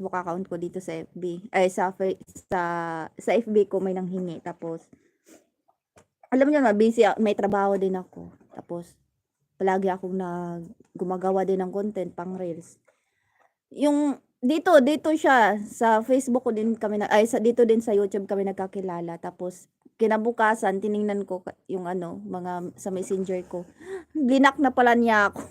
Facebook account ko dito sa FB. Ay, sa FB ko may nanghingi. Tapos, alam niyo na, busy, may trabaho din ako. Tapos, palagi akong gumagawa din ng content pang reels. Yung, dito siya, sa Facebook ko din kami, dito din sa YouTube kami nagkakilala. Tapos, kinabukasan, tiningnan ko yung mga sa messenger ko. Blinak na pala niya ako.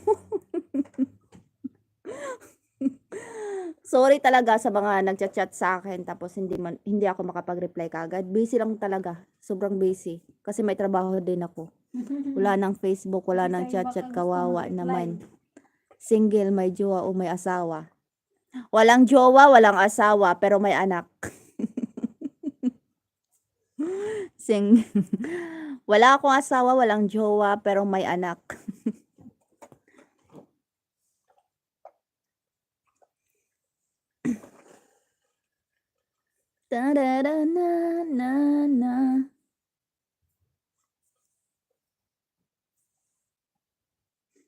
Sorry talaga sa mga nagchat-chat sa akin tapos hindi ako makapag-reply kaagad. Busy lang talaga, sobrang busy kasi may trabaho din ako. Wala nang Facebook, wala nang chat-chat, kawawa naman. Single, may jowa o may asawa. Walang jowa, walang asawa, pero may anak. Wala akong asawa, walang jowa, pero may anak. Ta-da-da-na-na-na.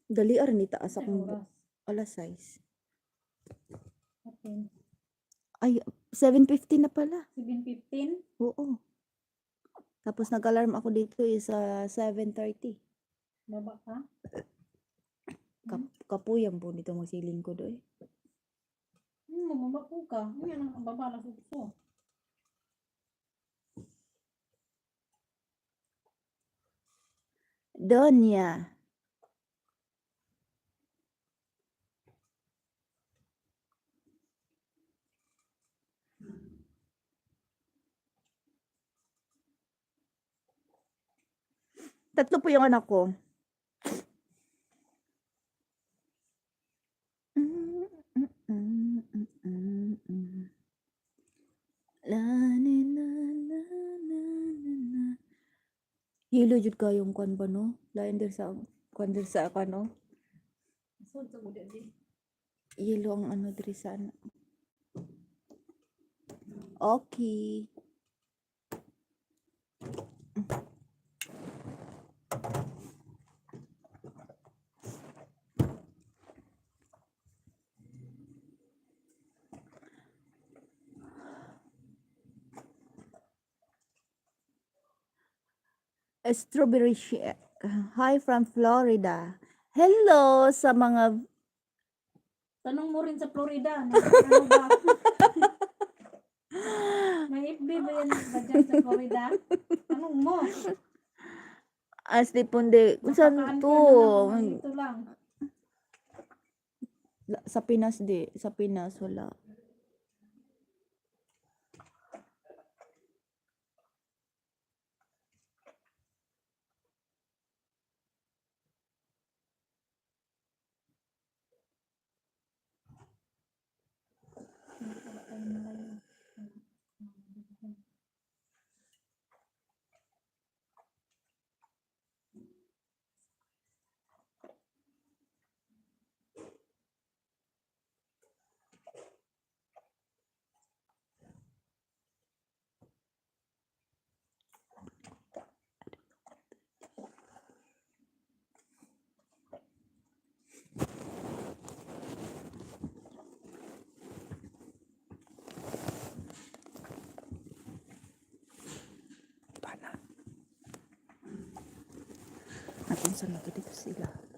Dali ni taas akong alas 6. Ay, 7:50 na pala. 7:15? Oo. Tapos nag-alarm ako dito sa 7:30. Baba ka? Kapuyang po dito magsiling ko doy. Mababa po ka. Yan ang baba na gusto. Donya. Tatlo po yung anak ko. Hilo jud kayong kwan ba no? Lain dir sa kwan dir sa kano. Hilo ang diri sa ano. Okay. Strawberry shake. Hi from Florida. Hello sa mga Tanong mo rin sa Florida. Ano ba? May FB ba yan ba dyan sa Florida? Tanong mo. Asli punde. Unsan Napakaan to? ka na lang. Dito lang. Sa Pinas di. Sa Pinas wala. Nakunsa na dito sila.